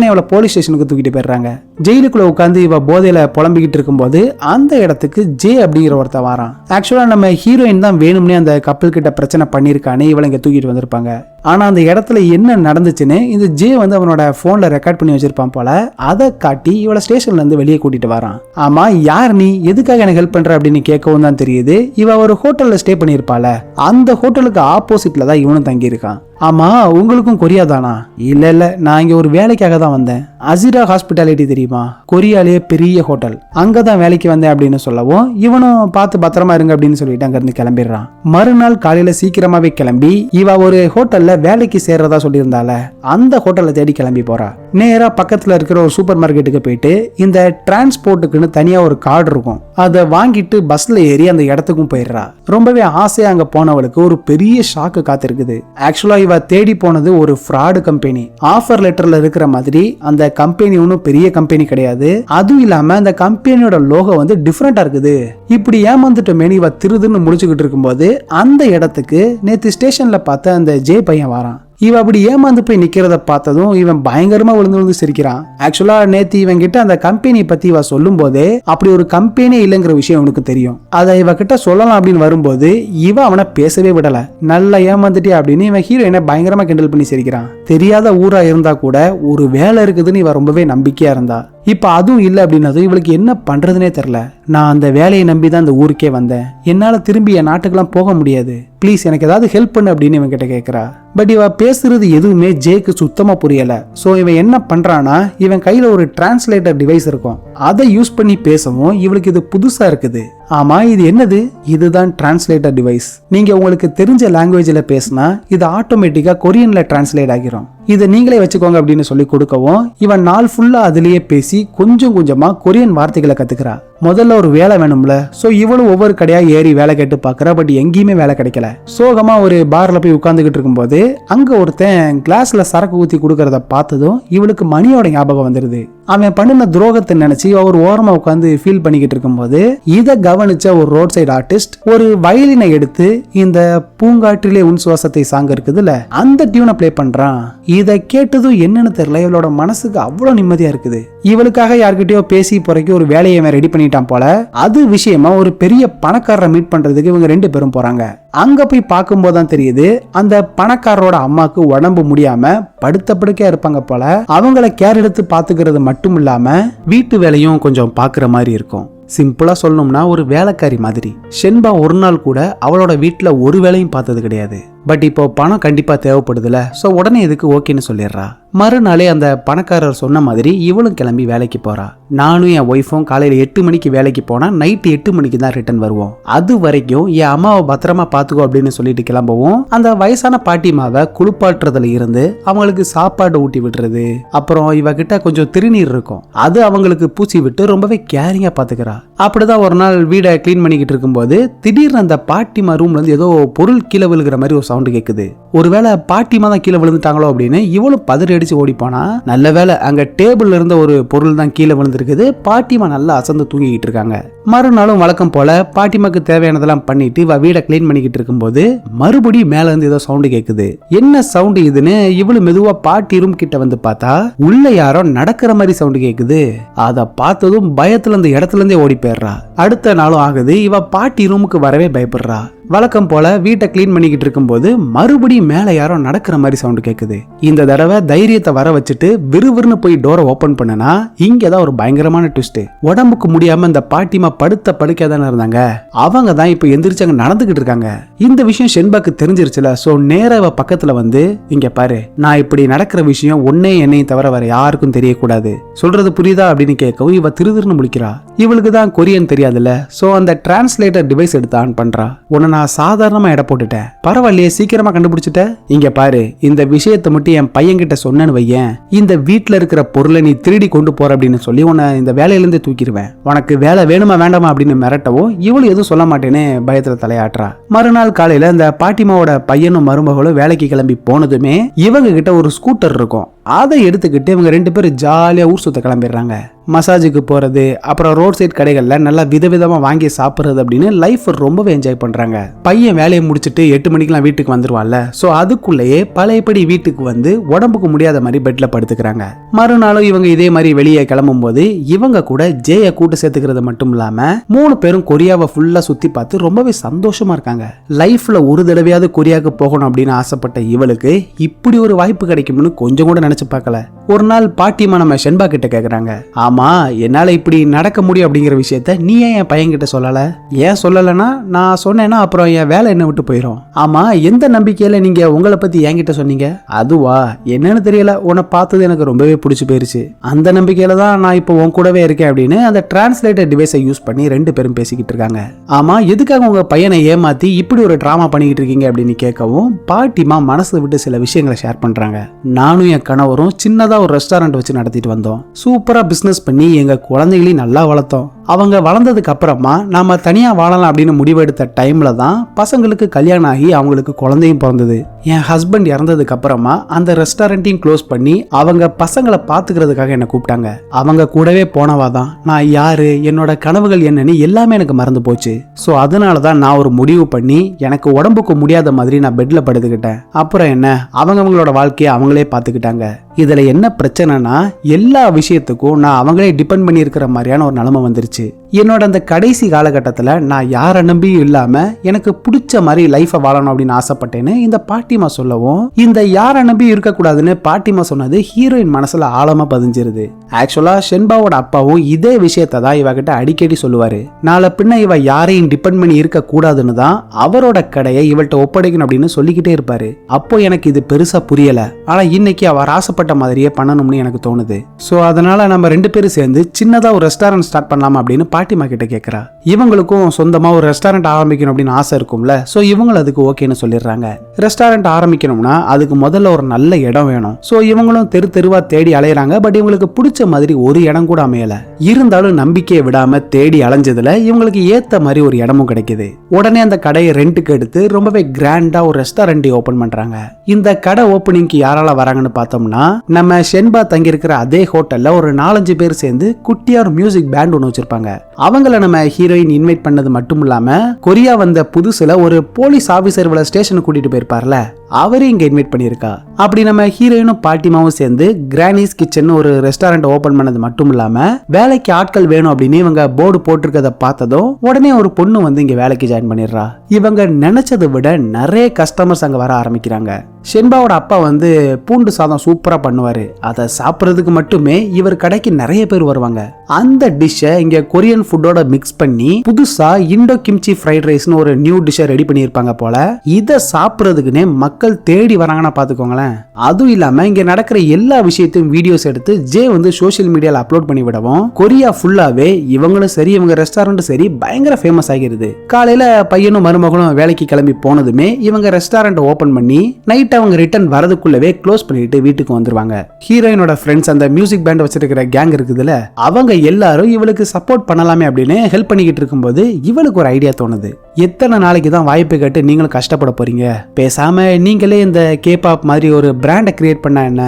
அவளை போலீஸ் ஸ்டேஷனுக்கு தூக்கிட்டு போயிடுறாங்க. ஜெயிலுக்குள்ள உட்காந்து இவ போதையில புலம்பிக்கிட்டு இருக்கும்போது அந்த இடத்துக்கு ஜே அப்படிங்கிற ஒருத்தன் வரான். ஆக்சுவலா நம்ம ஹீரோயின் தான் வேணும்னே அந்த கப்பல் கிட்ட பிரச்சனை பண்ணிருக்கானே இவளை இங்க தூக்கிட்டு வந்திருப்பாங்க. ஆனா அந்த இடத்துல என்ன நடந்துச்சுன்னு இந்த ஜே வந்து அவனோட போன்ல ரெக்கார்ட் பண்ணி வச்சிருப்பான் போல. அதை காட்டி இவளை ஸ்டேஷன்ல இருந்து வெளியே கூட்டிட்டு வரான். ஆமா, யார் நீ, எதுக்காக எனக்கு ஹெல்ப் பண்ற அப்படின்னு கேட்கவும் தான் தெரியுது இவ ஒரு ஹோட்டல்ல ஸ்டே பண்ணிருப்பால, அந்த ஹோட்டலுக்கு ஆப்போசிட்ல தான் இவனும் தங்கி இருக்கான். ஆமா, உங்களுக்கும் கொரியா தானா? இல்ல, நான் இங்க ஒரு வேலைக்காக தான் வந்தேன். அசிரா ஹாஸ்பிட்டாலிட்டி தெரியுமா, கொரியாலேயே பெரிய ஹோட்டல், அங்கதான் வேலைக்கு வந்தேன் அப்படின்னு சொல்லவும் இவனும் பார்த்து பத்திரமா இருங்க அப்படின்னு சொல்லிட்டு அங்க இருந்து கிளம்பிடுறான். மறுநாள் காலையில சீக்கிரமாவே கிளம்பி இவ ஒரு ஹோட்டல்ல வேலைக்கு சேர்றதா சொல்லியிருந்தால அந்த ஹோட்டல்ல தேடி கிளம்பி போறா. நேரா பக்கத்துல இருக்கிற ஒரு சூப்பர் மார்க்கெட்டுக்கு போயிட்டு இந்த டிரான்ஸ்போர்ட்டுக்குன்னு தனியா ஒரு கார்டு இருக்கும், அதை வாங்கிட்டு பஸ்ல ஏறி அந்த இடத்துக்கும் போயிடுறா. ரொம்பவே ஆசையா அங்க போனவளுக்கு ஒரு பெரிய ஷாக்கு காத்திருக்குது. ஆக்சுவலா இவ தேடி போனது ஒரு ஃப்ராடு கம்பெனி. ஆஃபர் லெட்டர்ல இருக்கிற மாதிரி அந்த கம்பெனி ஒன்றும் பெரிய கம்பெனி கிடையாது. அதுவும் இல்லாம அந்த கம்பெனியோட லோகோ வந்து டிஃப்ரெண்டா இருக்குது. இப்படி ஏமாந்துட்டோமே இவ திருதுன்னு முடிச்சுக்கிட்டு இருக்கும்போது அந்த இடத்துக்கு நேத்து ஸ்டேஷன்ல பார்த்த அந்த ஜே பையன் வரான். இவ அப்படி ஏமாந்து போய் நிக்கிறத பார்த்ததும் இவன் பயங்கரமா விழுந்து சிரிக்கிறான். ஆக்சுவலா நேத்து இவன் கிட்ட அந்த கம்பெனி பத்தி இவ சொல்லும் போதே அப்படி ஒரு கம்பெனியே இல்லைங்கிற விஷயம் அவனுக்கு தெரியும். அதை இவ கிட்ட சொல்லலாம் அப்படின்னு வரும்போது இவ அவனை பேசவே விடல. நல்லா ஏமாந்துட்டே அப்படின்னு இவன் ஹீரோயினை பயங்கரமா கிண்டல் பண்ணி சிரிக்கிறான். தெரியாத ஊரா இருந்தா கூட ஒரு வேலை இருக்குதுன்னு இவ ரொம்பவே நம்பிக்கையா இருந்தா. இப்ப அதுவும் இல்லை அப்படின்னதும் இவளுக்கு என்ன பண்றதுனே தெரியல. நான் அந்த வேலையை நம்பி தான் அந்த ஊருக்கே வந்தேன், என்னால திரும்பி என் நாட்டுக்கெல்லாம் போக முடியாது, ப்ளீஸ் எனக்கு ஏதாவது ஹெல்ப் பண்ணு அப்படின்னு இவன் கிட்ட கேட்கறா. பட் இவ பேசுறது எதுவுமே ஜேக்கு சுத்தமா புரியல. சோ இவன் என்ன பண்றானா, இவன் கையில ஒரு டிரான்ஸ்லேட்டர் டிவைஸ் இருக்கும், அதை யூஸ் பண்ணி பேசவும் இவளுக்கு இது புதுசா இருக்குது. ஆமா, இது என்னது? இதுதான் டிரான்ஸ்லேட்டர் டிவைஸ். நீங்க உங்களுக்கு தெரிஞ்ச லாங்குவேஜ்ல பேசினா இது ஆட்டோமேட்டிக்கா கொரியன்ல டிரான்ஸ்லேட் ஆகிரும், இதை நீங்களே வச்சுக்கோங்க அப்படின்னு சொல்லி கொடுக்கவும் இவன் நாள் ஃபுல்லா அதுலயே பேசி கொஞ்சம் கொஞ்சமா கொரியன் வார்த்தைகளை கத்துக்கிறா. முதல்ல ஒரு வேலை வேணும்ல, சோ இவளும் ஒவ்வொரு கடையா ஏறி வேலை கேட்டு பாக்குறா. பட் எங்கேயுமே வேலை கிடைக்கல. சோகமா ஒரு பார்ல போய் உட்கார்ந்துகிட்டு இருக்கும்போது அங்க ஒருத்தன் கிளாஸ்ல சரக்கு ஊத்தி கொடுக்கறத பார்த்ததும் இவளுக்கு மணியோட ஞாபகம் வந்துருது. அவன் பண்ணின துரோகத்தை நினைச்சு அவர் ஓரமா உட்காந்து ஃபீல் பண்ணிக்கிட்டு இருக்கும்போது இதை கவனிச்ச ஒரு ரோட் சைடு ஆர்டிஸ்ட் ஒரு வயலினை எடுத்து இந்த பூங்காற்றிலே உன் சுவாசத்தை சாங் இருக்குதுல்ல அந்த டியூனை பிளே பண்றான். இதை கேட்டதும் என்னன்னு தெரியல, இவளோட மனசுக்கு அவ்வளவு நிம்மதியா இருக்குது. இவளுக்காக யார்கிட்டயோ பேசி போறக்கு ஒரு வேலையை ரெடி பண்ணிட்டான் போல. அது விஷயமா ஒரு பெரிய பணக்காரரை மீட் பண்றதுக்கு இவங்க 2 பேரும் போறாங்க. அங்க போய் பார்க்கும் போதுதான் தெரியுது அந்த பணக்காரரோட அம்மாக்கு உடம்பு முடியாம படுத்த படுக்கையா இருப்பாங்க போல. அவங்கள கேர் எடுத்து பாத்துக்கிறது மட்டும் இல்லாம வீட்டு வேலையும் கொஞ்சம் பாக்குற மாதிரி இருக்கும். சிம்பிளா சொல்லணும்னா ஒரு வேலைக்காரி மாதிரி. ஷென்பா ஒரு நாள் கூட அவளோட வீட்டுல ஒரு வேலையும் பார்த்தது கிடையாது. பட் இப்போ பணம் கண்டிப்பா தேவைப்படுதுல, சோ உடனே இதுக்கு ஓகேன்னு சொல்லிடுறா. மறுநாளே அந்த பணக்காரர் சொன்ன மாதிரி இவளும் கிளம்பி வேலைக்கு போறா. நானும் என் ஒய்ஃபும் காலையில 8 மணிக்கு வேலைக்கு போனா நைட்டு 8 மணிக்கு தான் ரிட்டர்ன் வருவோம். அது வரைக்கும் என் அம்மாவை பத்திரமா பாத்துக்கோ அப்படின்னு சொல்லிட்டு கிளம்பவும் அந்த வயசான பாட்டிமாவை குளிப்பாட்டுறதுல இருந்து அவங்களுக்கு சாப்பாடு ஊட்டி விடுறது, அப்புறம் இவகிட்ட கொஞ்சம் திருநீர் இருக்கும், அது அவங்களுக்கு பூச்சி விட்டு ரொம்பவே கேரிங்கா பாத்துக்கிறா. அப்படிதான் ஒரு நாள் வீடை கிளீன் பண்ணிக்கிட்டு இருக்கும்போது திடீர்னு அந்த பாட்டிமா ரூம்ல இருந்து ஏதோ பொருள் கீழே விழுகிற மாதிரி ஒரு சவுண்ட் கேக்குது. ஒருவேளை பாட்டிமா தான் கீழே விழுந்துட்டாங்களோ அப்படின்னு இவளும் பதறி அடிச்சு ஓடி போனா, நல்ல வேலை அங்க டேபிள்ல இருந்த ஒரு பொருள் தான் கீழே விழுந்திருக்குது. பாட்டிமா நல்லா அசந்து தூங்கிக்கிட்டு இருக்காங்க. மறுநாளும் வழக்கம் போல பாட்டிமாக்கு தேவையானதெல்லாம் பண்ணிட்டு வீடை கிளீன் பண்ணிக்கிட்டு இருக்கும்போது மறுபடியும் மேல இருந்து ஏதோ சவுண்ட் கேக்குது. என்ன சவுண்ட் இதுன்னு இவளு மெதுவா பாட்டி ரூம் கிட்ட வந்து பார்த்தா உள்ள யாரோ நடக்கிற மாதிரி சவுண்ட் கேக்குது. அத பார்த்ததும் பயத்துல இந்த இடத்துல இருந்தே ஓடி போயிடுறா. அடுத்த நாளும் ஆகுது, இவ பாட்டி ரூமுக்கு வரவே பயப்படுறா. வழக்கம் போல வீட்டை கிளீன் பண்ணிக்கிட்டு இருக்கும்போது மறுபடியும் மேல யாரோ நடக்கிற மாதிரி சவுண்ட் கேக்குது. இந்த தடவை தைரியத்தை வர வச்சுட்டு விறுவிறுன்னு போய் டோரை ஓபன் பண்ணனா இங்கதான் ஒரு பயங்கரமான ட்விஸ்ட். உடம்புக்கு முடியாம இந்த பாட்டிமா படுத்த படுக்கையா தானே இருந்தாங்க, அவங்க தான் இப்ப எந்திரிச்சு அங்க நடந்துகிட்டு இருக்காங்க. இந்த விஷயம் ஷென்பாக்கு தெரிஞ்சிருச்சுல. சோ நேரா இவ பக்கத்துல வந்து, இங்க பாரு, நான் இப்படி நடக்கிற விஷயம் ஒன்னே என்னையும் தவிர வேற யாருக்கும் தெரியக்கூடாது, சொல்றது புரியுதா அப்படின்னு கேட்கவும் இவ திருதிருன்னு முடிக்கிறா. இவளுக்கு தான் கொரியன் தெரியாதுல்ல. சோ அந்த டிரான்ஸ்லேட்டர் டிவைஸ் எடுத்து ஆன் பண்றா. உன்னை நான் சாதாரணமா எடை போட்டுட்டேன், பரவாயில்லையே சீக்கிரமா கண்டுபிடிச்சிட்ட. இங்க பாரு, இந்த விஷயத்தை மட்டும் என் பையன் கிட்ட சொன்னேன்னு வையேன், இந்த வீட்டுல இருக்கிற பொருளை நீ திருடி கொண்டு போற அப்படின்னு சொல்லி உன்னை இந்த வேலையில இருந்து தூக்கிடுவேன். உனக்கு வேலை வேணுமா வேண்டாமா அப்படின்னு மிரட்டவும் இவளும் எதுவும் சொல்ல மாட்டேன்னு பயத்துல தலையாட்டுறா. மறுநாள் காலையில இந்த பாட்டிமாவோட பையனும் மருமகளும் வேலைக்கு கிளம்பி போனதுமே இவங்க கிட்ட ஒரு ஸ்கூட்டர் இருக்கும். அதை எடுத்துக்கிட்டு இவங்க 2 பேரும் ஜாலியா ஊர் சுத்த கிளம்பிடுறாங்க. மசாஜுக்கு போறது, அப்புறம் ரோட் சைட் கடைகள்ல நல்லா விதவிதமா வாங்கி சாப்பிடுறது அப்படின்னு லைஃப் ரொம்பவே என்ஜாய் பண்றாங்க. பையன் வேலையை முடிச்சுட்டு 8 மணிக்கெல்லாம் வீட்டுக்கு வந்துருவான்ல, சோ அதுக்குள்ளேயே பழையபடி வீட்டுக்கு வந்து உடம்புக்கு முடியாத மாதிரி பெட்ல படுத்துக்கிறாங்க. மறுநாளும் இவங்க இதே மாதிரி வெளியே கிளம்பும் போது இவங்க கூட ஜேய கூட்டு சேர்த்துக்கிறது மட்டும் இல்லாம 3 பேரும் கொரியாவை ஃபுல்லா சுத்தி பார்த்து ரொம்பவே சந்தோஷமா இருக்காங்க. லைஃப்ல ஒரு தடவையாவது கொரியாவுக்கு போகணும் அப்படின்னு ஆசைப்பட்ட இவளுக்கு இப்படி ஒரு வாய்ப்பு கிடைக்கும்னு கொஞ்சம் கூட நினைச்சு பார்க்கல. ஒரு நாள் பாட்டிமா நம்ம ஷென்பா கிட்ட கேக்குறாங்க, ஆமா என்னால இப்படி நடக்க முடியும் அப்படிங்கிற விஷயத்த நீ ஏன் என் பையன் கிட்ட சொல்லல? ஏன் சொல்லலன்னா நான் சொன்னேன்னா அப்புறம் என் வேலை என்ன விட்டு போயிடும். ஆமா எந்த நம்பிக்கையில நீங்க உங்களை பத்தி என்கிட்ட சொன்னீங்க? அதுவா என்னன்னு தெரியல, உன்னை பார்த்தது எனக்கு ரொம்பவே பிடிச்சு போயிருச்சு, அந்த நம்பிக்கையில தான் நான் இப்போ உன் கூடவே இருக்கேன் அப்படின்னு அந்த டிரான்ஸ்லேட்டர் டிவைஸை யூஸ் பண்ணி 2 பேரும் பேசிக்கிட்டு இருக்காங்க. ஆமா எதுக்காக உங்க பையனை ஏமாத்தி இப்படி ஒரு டிராமா பண்ணிக்கிட்டு இருக்கீங்க அப்படின்னு கேட்கவும் பாட்டிமா மனசு விட்டு சில விஷயங்களை ஷேர் பண்றாங்க. நானும் என் கணவரும் சின்னதா ஒரு ரெஸ்டாரண்ட் வச்சு நடத்திட்டு வந்தோம். சூப்பரா பிசினஸ் பண்ணி எங்க குழந்தைகளையும் நல்லா வளர்த்தோம். அவங்க வளர்ந்ததுக்கு அப்புறமா நாம தனியா வாழலாம் அப்படின்னு முடிவெடுத்த டைம்ல தான் பசங்களுக்கு கல்யாணம் ஆகி அவங்களுக்கு குழந்தையும் பிறந்தது. என் ஹஸ்பண்ட் இறந்ததுக்கு அப்புறமா அந்த ரெஸ்டாரண்ட்டையும் க்ளோஸ் பண்ணி அவங்க பசங்களை பாத்துக்கிறதுக்காக என்ன கூப்பிட்டாங்க. அவங்க கூடவே போனவாதான் நான் யாரு, என்னோட கனவுகள் என்னன்னு எல்லாமே எனக்கு மறந்து போச்சு. சோ அதனாலதான் நான் ஒரு முடிவு பண்ணி எனக்கு உடம்புக்கு முடியாத மாதிரி நான் பெட்ல படுத்துக்கிட்டேன். அப்புறம் என்ன, அவங்களோட வாழ்க்கையை அவங்களே பாத்துக்கிட்டாங்க. இதுல என்ன பிரச்சனைனா எல்லா விஷயத்துக்கும் நான் அவங்களே டிபெண்ட் பண்ணி இருக்கிற மாதிரியான ஒரு நிலைமை வந்துருச்சு. என்னோட அந்த கடைசி காலகட்டத்துல நான் யாரை நம்பியும் இல்லாம எனக்கு பிடிச்ச மாதிரி லைஃபை வாழணும் அப்படின்னு ஆசைப்பட்டேன்னு இந்த பாட்டிமா சொல்லவும், இந்த யாரை நம்பி இருக்கக்கூடாதுன்னு பாட்டிமா சொன்னது ஹீரோயின் மனசுல ஆழமா பதிஞ்சிருது. ஆக்சுவலா ஷென்பாவோட அப்பாவும் இதே விஷயத்தை தான் இவகிட்ட அடிக்கடி சொல்லுவாரு. நாளை பின்ன இவ யாரையும் டிபெண்ட் பண்ணி இருக்க கூடாதுன்னு தான் அவரோட கடையை இவள்கிட்ட ஒப்படைக்கணும் அப்படின்னு சொல்லிக்கிட்டே இருப்பாரு. அப்போ எனக்கு இது பெருசா புரியல, ஆனா இன்னைக்கு அவர் ஆசைப்பட்ட மாதிரியே பண்ணணும்னு எனக்கு தோணுது. சோ அதனால நம்ம 2 பேரும் சேர்ந்து சின்னதா ஒரு ரெஸ்டாரண்ட் ஸ்டார்ட் பண்ணலாமா அப்படின்னு பாட்டிமா கிட்ட கேக்குறா. இவங்களுக்கும் சொந்தமா ஒரு ரெஸ்டாரண்ட் ஆரம்பிக்கணும் அப்படின்னு ஆசை இருக்கும்ல, சோ இவங்களும் அதுக்கு ஓகேன்னு சொல்லிடுறாங்க. ரெஸ்டாரண்ட் ஆரம்பிக்கணும்னா அதுக்கு முதல்ல ஒரு நல்ல இடம் வேணும். சோ இவங்களும் தெருவா தேடி அலையறாங்க. பட் இவங்களுக்கு பிடிச்ச மாதிரி ஒரு இடம் கூட அமையல. இருந்தாலும் நம்பிக்கையை விடாம தேடி அலைஞ்சதுல இவங்களுக்கு ஏத்த மாதிரி ஒரு இடமும் கிடைக்குது. உடனே அந்த கடையை ரெண்டுக்கு எடுத்து ரொம்பவே கிராண்டா ஒரு ரெஸ்டாரண்ட் ஓபன் பண்றாங்க. இந்த கடை ஓபனிங்க்கு யாரால வராங்கன்னு பார்த்தோம்னா, நம்ம ஷென்பா தங்கி இருக்கிற அதே ஹோட்டல்ல ஒரு 4-5 பேர் சேர்ந்து குட்டியா ஒரு மியூசிக் பேண்ட் ஒன்று வச்சிருப்பாங்க. அவங்கள நம்ம ஹீரோயின் இன்வைட் பண்ணது மட்டும் இல்லாம கொரியா வந்த புதுசுல ஒரு போலீஸ் ஆபீசர் ஸ்டேஷனுக்கு கூட்டிட்டு போயிருப்பார்ல, அவரையும் இங்க இன்வைட் பண்ணிருக்கா. அப்படி நம்ம ஹீரோயினும் பாட்டிமாவும் சேர்ந்து கிரானிஸ் கிச்சன் ஒரு ரெஸ்டாரண்ட் ஓபன் பண்ணது மட்டும் இல்லாம வேலைக்கு ஆட்கள் வேணும் அப்படின்னு இவங்க போர்டு போட்டிருக்கத பார்த்ததும் உடனே ஒரு பொண்ணு வந்து இங்க வேலைக்கு ஜாயின் பண்ணிடுறா. இவங்க நினைச்சதை விட நிறைய கஸ்டமர்ஸ் அங்க வர ஆரம்பிக்கிறாங்க. ஷென்பாவோட அப்பா வந்து பூண்டு சாதம் சூப்பரா பண்ணுவாரு. அதை சாப்பிட்றதுக்கு மட்டுமே இவர் கடைக்கு நிறைய பேர் வருவாங்க. அந்த டிஷ்ஷை இங்க கொரியன் ஃபுட்டோட மிக்ஸ் பண்ணி புதுசா இண்டோ கிம்ச்சி ஃப்ரைட் ரைஸ்னு ஒரு நியூ டிஷ்ஷை ரெடி பண்ணியிருப்பாங்க போல. இதை சாப்பிட்றதுக்குன்னே மக்கள் தேடி வராங்கன்னா பாத்துக்கோங்களேன். அதுவும் இல்லாம இங்க நடக்கிற எல்லா விஷயத்தையும் வீடியோஸ் எடுத்து ஜே வந்து சோசியல் மீடியால அப்லோட் பண்ணி விடவும் கொரியா ஃபுல்லாவே இவங்களும் சரி இவங்க ரெஸ்டாரண்ட்டும் சரி பயங்கர ஃபேமஸ் ஆகிருது. காலையில பையனும் மருமகனும் வேலைக்கு கிளம்பி போனதுமே இவங்க ரெஸ்டாரண்ட் ஓபன் பண்ணி நைட் அவங்க ரிட்டர்ன் வரதுக்குள்ளவே க்ளோஸ் பண்ணிட்டு வீட்டுக்கு வந்துருவாங்க. ஹீரோயினோட ஃப்ரெண்ட்ஸ் அந்த மியூசிக் பேண்ட் வச்சிருக்கிற கேங் இருக்குதுல, அவங்க எல்லாரும் இவளுக்கு சப்போர்ட் பண்ணலாமே அப்படின்னு ஹெல்ப் பண்ணிக்கிட்டு இருக்கும்போது இவளுக்கு ஒரு ஐடியா தோணுது. எத்தனை நாளைக்கு தான் வாய்ப்பு கேட்டு நீங்களும் கஷ்டப்பட போறீங்க, பேசாம நீங்களே இந்த கேபாப் மாதிரி ஒரு பிராண்டை கிரியேட் பண்ணா என்ன?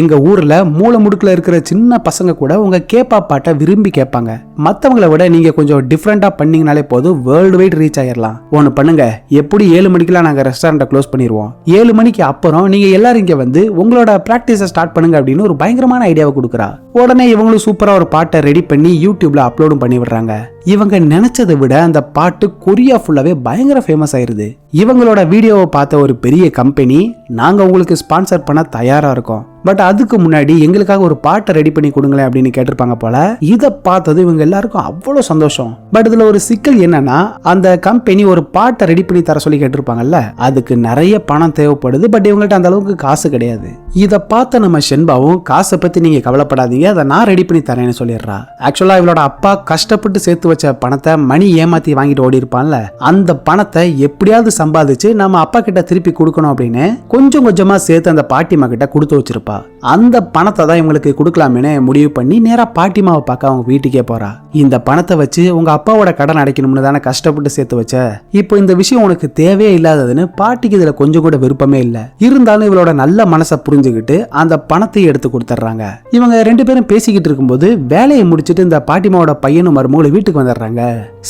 எங்க ஊர்ல மூல முடுக்குல இருக்கிற சின்ன பசங்க கூட உங்க கேபாப் பாட்டை விரும்பி கேட்பாங்க. மத்தவங்களை விட நீங்க கொஞ்சம் டிஃப்ரெண்டா பண்ணீங்கனாலே போதும் வேர்ல்டு வைட் ரீச் ஆயிடலாம். ஒன்னு பண்ணுங்க, எப்படி 7 மணிக்கெல்லாம் நாங்க ரெஸ்டாரண்ட்டை க்ளோஸ் பண்ணிடுவோம். 7 மணிக்கு அப்புறம் நீங்க எல்லாரும் இங்க வந்து உங்களோட பிராக்டிஸை ஸ்டார்ட் பண்ணுங்க அப்படின்னு ஒரு பயங்கரமான ஐடியாவை கொடுக்குறா. உடனே இவங்களும் சூப்பரா ஒரு பாட்டை ரெடி பண்ணி யூடியூப்ல அப்லோடும் பண்ணி விடுறாங்க. இவங்க நினைச்சதை விட அந்த பாட்டு கொரியா ஃபுல்லாவே பயங்கர ஃபேமஸ் ஆயிருது. இவங்களோட வீடியோவை பார்த்த ஒரு பெரிய கம்பெனி, நாங்க உங்களுக்கு ஸ்பான்சர் பண்ண தயாரா இருக்கோம், பட் அதுக்கு முன்னாடி எங்களுக்காக ஒரு பாட்டை ரெடி பண்ணி கொடுங்களேன் அப்படின்னு கேட்டிருப்பாங்க போல. இதை பார்த்தது இவங்க எல்லாருக்கும் அவ்வளவு சந்தோஷம். பட் இதுல ஒரு சிக்கல் என்னன்னா, அந்த கம்பெனி ஒரு பாட்டை ரெடி பண்ணி தர சொல்லி கேட்டிருப்பாங்கல்ல, அதுக்கு நிறைய பணம் தேவைப்படுது. பட் இவங்கள்ட்ட அந்த அளவுக்கு காசு கிடையாது. இதை பார்த்த நம்ம ஷென்பாவும் காசை பத்தி நீங்க கவலைப்படாதீங்க, அதை நான் ரெடி பண்ணி தரேன்னு சொல்லிடுறா. ஆக்சுவலா இவளோட அப்பா கஷ்டப்பட்டு சேர்த்து வச்ச பணத்தை மணி ஏமாத்தி வாங்கிட்டு ஓடி இருப்பான்ல, அந்த பணத்தை எப்படியாவது சம்பாதிச்சு நம்ம அப்பா கிட்ட திருப்பி கொடுக்கணும் அப்படின்னு கொஞ்சம் கொஞ்சமா சேர்த்து அந்த பாட்டிமா கிட்ட கொடுத்து வச்சிருப்பா. வச்சிருப்பா. அந்த பணத்தை தான் இவங்களுக்கு கொடுக்கலாமேன்னு முடிவு பண்ணி நேரா பாட்டிமாவை பார்க்க அவங்க வீட்டுக்கே போறா. இந்த பணத்தை வச்சு உங்க அப்பாவோட கடன் அடைக்கணும்னு தானே கஷ்டப்பட்டு சேர்த்து வச்ச, இப்போ இந்த விஷயம் உனக்கு தேவையே இல்லாததுன்னு பாட்டிக்கு இதுல கொஞ்சம் கூட விருப்பமே இல்ல. இருந்தாலும் இவளோட நல்ல மனசை புரிஞ்சுக்கிட்டு அந்த பணத்தை எடுத்து கொடுத்துட்றாங்க. இவங்க 2 பேரும் பேசிக்கிட்டு இருக்கும்போது வேலையை முடிச்சிட்டு இந்த பாட்டிமாவோட பையனும் மருமகளும் வீட்டுக்கு வந்துடுறாங்க.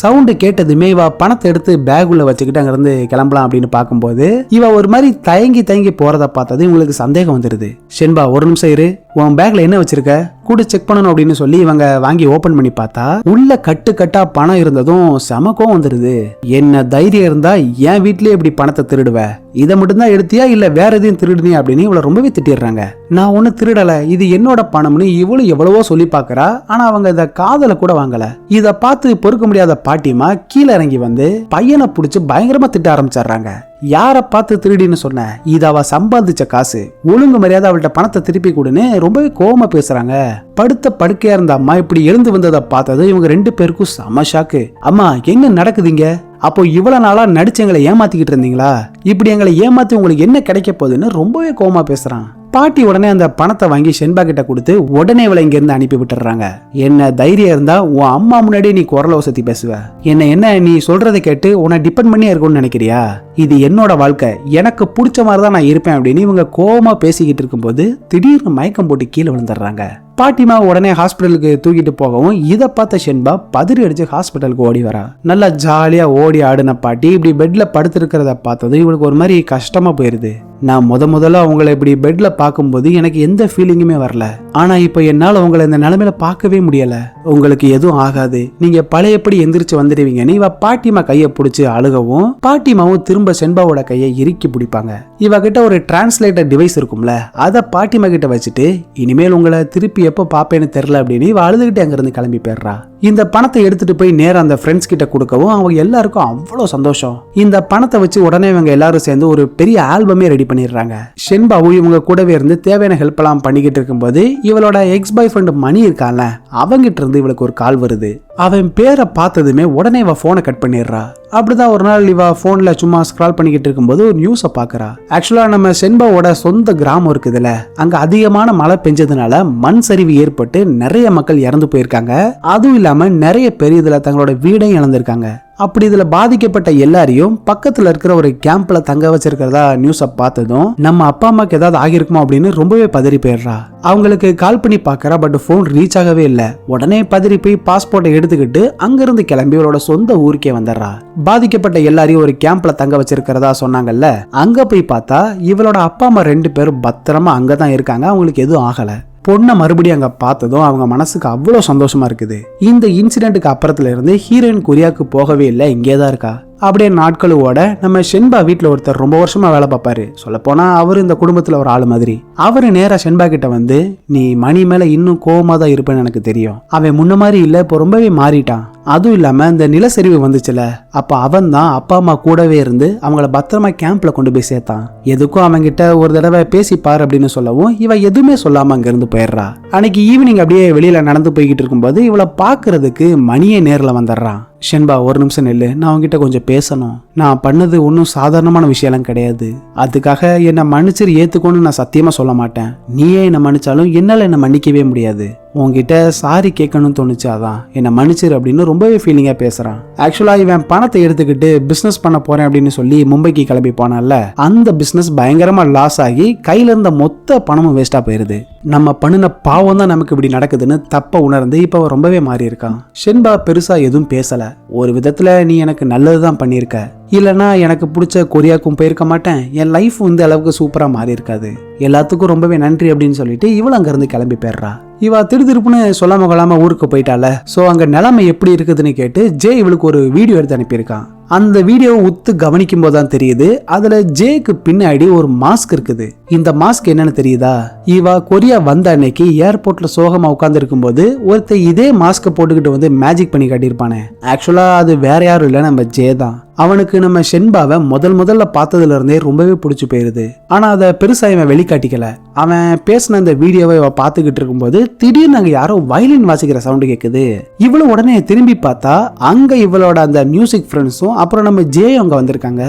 சவுண்டு கேட்டதுமே இவ பணத்தை எடுத்து பேக் உள்ள வச்சுக்கிட்டு அங்க இருந்து கிளம்பலாம் அப்படின்னு பார்க்கும்போது இவ ஒரு மாதிரி தயங்கி போறத பார்த்தது இவங்களுக்கு சந்தேகம் வந்துருது. ஷென்பா, ஒரு நிமிஷம் இரு, உன் பேக்ல என்ன வச்சிருக்க கூட செக் பண்ணணும் அப்படின்னு சொல்லி இவங்க வாங்கி ஓபன் பண்ணி பார்த்தா உள்ள கட்டா பணம் இருந்ததும் செமக்கம் வந்துருது. என்ன தைரியம் இருந்தா என் வீட்லயே இப்படி பணத்தை திருடுவ, இதை மட்டும்தான் எடுத்தியா இல்ல வேற எதையும் திருடுனியா அப்படின்னு இவளை ரொம்பவே திட்டிடுறாங்க. நான் ஒண்ணு திருடல, இது என்னோட பணம்னு இவளும் எவ்வளவோ சொல்லி பாக்குறா. ஆனா அவங்க இத காதல கூட வாங்கல. இத பார்த்து பொறுக்க முடியாத பாட்டிமா கீழே இறங்கி வந்து பையனை புடிச்சு பயங்கரமா திட்ட ஆரம்பிச்சிடுறாங்க. யார பார்த்து திருடின்னு சொன்ன, இது அவ சம்பாதிச்ச காசு, ஒழுங்கு மரியாதை அவள்கிட்ட பணத்தை திருப்பி கொடுன்னு ரொம்பவே கோவமா பேசுறாங்க. படுத்த படுக்கையா இருந்த அம்மா இப்படி எழுந்து வந்ததை பார்த்தது இவங்க 2 பேருக்கும் செம ஷாக்கு. அம்மா, என்ன நடக்குதுங்க? அப்போ இவ்வளவு நாளா நடிச்சு எங்களை ஏமாத்திக்கிட்டு இருந்தீங்களா? இப்படி எங்களை ஏமாத்தி உங்களுக்கு என்ன கிடைக்க போகுதுன்னு ரொம்பவே கோவமா பேசுறான். பாட்டி உடனே அந்த பணத்தை வாங்கி ஷென்பா கிட்ட கொடுத்து உடனே இவளை இங்க இருந்து அனுப்பி விட்டுறாங்க. என்ன தைரியம் இருந்தா உன் அம்மா முன்னாடியே நீ குரலை வசதி பேசுவ, என்ன நீ சொல்றதை கேட்டு உன்னை டிபெண்ட் பண்ணி இருக்கும்னு நினைக்கிறியா? இது என்னோட வாழ்க்கை, எனக்கு பிடிச்ச மாதிரி தான் நான் இருப்பேன் அப்படின்னு இவங்க கோவமா பேசிக்கிட்டு இருக்கும்போது திடீர்னு மயக்கம் போட்டு கீழே விழுந்துடுறாங்க. பாட்டிமா உடனே ஹாஸ்பிட்டலுக்கு தூக்கிட்டு போகவும் இதை பார்த்த ஷென்பா பதறி அடிச்சு ஹாஸ்பிட்டலுக்கு ஓடி வரா. நல்லா ஜாலியா ஓடி ஆடின பாட்டி இப்படி பெட்ல படுத்திருக்கிறத பார்த்தது இவளுக்கு ஒரு மாதிரி கஷ்டமா போயிருது. நான் முதல்ல அவங்களை இப்படி பெட்ல பார்க்கும்போது எனக்கு எந்த ஃபீலிங்குமே வரல. ஆனா இப்ப என்னால உங்களை இந்த நிலைமையில பார்க்கவே முடியல. உங்களுக்கு எதுவும் ஆகாது, நீங்க பழையபடி எந்திரிச்சு வந்துடுவீங்கன்னு இவ பாட்டிமா கையை பிடிச்சு அழுகவும் பாட்டிமாவும் திரும்ப ஷென்பாவோட கையை இறுக்கி பிடிப்பாங்க. இவ கிட்ட ஒரு டிரான்ஸ்லேட்டர் டிவைஸ் இருக்கும்ல, அதை பாட்டிமா கிட்ட வச்சுட்டு இனிமேல் உங்களை திருப்பி எப்ப பாப்பேன்னு தெரியல அப்படின்னு இவ அழுதுகிட்டு அங்க இருந்து கிளம்பி போயிடுறா. இந்த பணத்தை எடுத்துட்டு போய் நேரா அந்த ஃப்ரெண்ட்ஸ் கிட்ட கொடுக்கவும் அவங்க எல்லாருக்கும் அவ்வளவு சந்தோஷம். இந்த பணத்தை வச்சு உடனே இவங்க எல்லாரும் சேர்ந்து ஒரு பெரிய ஆல்பமே ரெடி பண்ணிடுறாங்க. ஷென்பாவும் இவங்க கூடவே இருந்து தேவையான ஹெல்ப் எல்லாம் பண்ணிக்கிட்டு இருக்கும்போது இவளோட எக்ஸ் பாய் ஃப்ரெண்ட் மணி இருக்கான்ல, அவங்கிட்ட இருந்து இவளுக்கு ஒரு கால் வருது. அவன் பேரை பார்த்ததுமே உடனே இவ போனை கட் பண்ணிடுறா. அப்படிதான் ஒரு நாள் இவ போன்ல சும்மா ஸ்க்ரால் பண்ணிக்கிட்டு இருக்கும்போது ஒரு நியூஸை பாக்குறா. ஆக்சுவலா நம்ம ஷென்பாவோட சொந்த கிராமம் இருக்குதுல, அங்க அதிகமான மழை பெஞ்சதுனால மண் சரிவு ஏற்பட்டு நிறைய மக்கள் இறந்து போயிருக்காங்க. அதுவும் இல்லாம நிறைய பேர் இதுல தங்களோட வீடையும் இழந்திருக்காங்க. அப்படி இதுல பாதிக்கப்பட்ட எல்லாரையும் பக்கத்துல இருக்கிற ஒரு கேம்ப்ல தங்க வச்சிருக்கிறதா நியூஸ பார்த்ததும் நம்ம அப்பா அம்மாக்கு ஏதாவது ஆகிருக்குமா அப்படின்னு ரொம்பவே பதறி போயிடுறா. அவங்களுக்கு கால் பண்ணி பாக்குறா, பட் போன் ரீச் ஆகவே இல்ல. உடனே பதறி போய் பாஸ்போர்ட்டை எடுத்துக்கிட்டு அங்கிருந்து கிளம்பி இவளோட சொந்த ஊருக்கே வந்துடுறா. பாதிக்கப்பட்ட எல்லாரையும் ஒரு கேம்ப்ல தங்க வச்சிருக்கிறதா சொன்னாங்கல்ல, அங்க போய் பார்த்தா இவளோட அப்பா அம்மா 2 பேரும் பத்திரமா அங்கதான் இருக்காங்க. அவங்களுக்கு எதுவும் ஆகல. பொண்ணை மறுபடியும் அங்க பார்த்ததும் அவங்க மனசுக்கு அவ்வளவு சந்தோஷமா இருக்குது. இந்த இன்சிடென்ட்டுக்கு அப்புறத்துல இருந்து ஹீரோயின் கொரியாவுக்கு போகவே இல்லை, இங்கேதான் இருக்கா. அப்படியே நாட்களோட நம்ம ஷென்பா வீட்டுல ஒருத்தர் ரொம்ப வருஷமா வேலை பார்ப்பாரு. சொல்ல போனா அவரு இந்த குடும்பத்துல ஒரு ஆளு மாதிரி. அவரு நேரா ஷென்பா கிட்ட வந்து, நீ மணி மேல இன்னும் கோவமா தான் இருப்பேன்னு எனக்கு தெரியும், அவன் முன்ன மாதிரி இல்ல, இப்போ ரொம்பவே மாறிட்டான். அதுவும் இல்லாம இந்த நிலச்சரிவு வந்துச்சுல, அப்ப அவன் தான் அப்பா அம்மா கூடவே இருந்து அவங்கள பத்திரமா கேம்ப்ல கொண்டு போய் சேர்த்தான். எதுக்கும் அவங்க கிட்ட ஒரு தடவை பேசி பாரு அப்படின்னு சொல்லவும் இவ எதுவுமே சொல்லாம அங்க இருந்து போயிடுறா. அன்னைக்கு ஈவினிங் அப்படியே வெளியில நடந்து போய்கிட்டு இருக்கும்போது இவளை பாக்குறதுக்கு மணியே நேர்ல வந்துடுறான். ஷென்பா, ஒரு நிமிஷம் நில்லு, நான் உங்ககிட்ட கொஞ்சம் பேசணும். நான் பண்ணது ஒன்றும் சாதாரணமான விஷயம்லாம் கிடையாது. அதுக்காக என்னை மன்னிச்சிரு ஏத்துக்கோன்னு நான் சத்தியமா சொல்ல மாட்டேன். நீயே என்னை மன்னிச்சாலும் என்னால என்னை மன்னிக்கவே முடியாது. உங்ககிட்ட சாரி கேட்கணும்னு தோணுச்சு, அதான் என்னை மன்னிச்சிரு அப்படின்னு ரொம்பவே ஃபீலிங்கா பேசுறான். ஆக்சுவலா இவன் பணத்தை எடுத்துக்கிட்டு பிசினஸ் பண்ண போறேன் அப்படின்னு சொல்லி மும்பைக்கு கிளம்பி போனான்ல, அந்த பிசினஸ் பயங்கரமா லாஸ் ஆகி கையில இருந்த மொத்த பணமும் வேஸ்டா போயிருது. நம்ம பண்ணின பாவம் தான் நமக்கு இப்படி நடக்குதுன்னு தப்ப உணர்ந்து இப்ப ரொம்பவே மாறி இருக்கான். ஷென்பா பெருசா எதுவும் பேசல. ஒரு விதத்துல நீ எனக்கு நல்லதுதான் பண்ணிருக்க, இல்லனா எனக்கு பிடிச்ச கொரியாவுக்கும் போயிருக்க மாட்டேன், என் லைஃப் இந்த அளவுக்கு சூப்பரா மாறி இருக்காது, எல்லாத்துக்கும் ரொம்பவே நன்றி அப்படின்னு சொல்லிட்டு இவள் அங்க இருந்து கிளம்பி போயிடுறா. இவ திருப்புன்னு சொல்லாம கொள்ளாம ஊருக்கு போயிட்டால, சோ அங்க நிலைமை எப்படி இருக்குதுன்னு கேட்டு ஜே இவளுக்கு ஒரு வீடியோ எடுத்து அனுப்பியிருக்கான். அந்த வீடியோவை உத்து கவனிக்கும் போதுதான் தெரியுது, அதுல ஜேக்கு பின்னாடி ஒரு மாஸ்க் இருக்குது. இந்த மாஸ்க் என்னன்னு தெரியுதா? இவ கொரியா வந்த அன்னைக்கு ஏர்போர்ட்ல சோகமா உட்கார்ந்து இருக்கும் போது ஒருத்தர் இதே மாஸ்க் போட்டுக்கிட்டு வந்து மேஜிக் பண்ணி காட்டியிருப்பானே. ஆக்சுவலா அது வேற யாரும் இல்ல, நம்ம ஜே தான். அவனுக்கு நம்ம ஷென்பாவை முதல்ல பார்த்ததுல இருந்தே ரொம்பவே பிடிச்சி போயிருது. ஆனா அதை பெருசா இவன் வெளிக்காட்டிக்கல. அவன் பேசின அந்த வீடியோவை இவ பார்த்துக்கிட்டு இருக்கும்போது திடீர்னு அங்க யாரோ வயலின் வாசிக்கிற சவுண்டு கேட்குது. இவளும் உடனே திரும்பி பார்த்தா அங்க இவளோட அந்த மியூசிக் ஃப்ரெண்ட்ஸும் அப்புறம் நம்ம ஜே அவங்க வந்திருக்காங்க.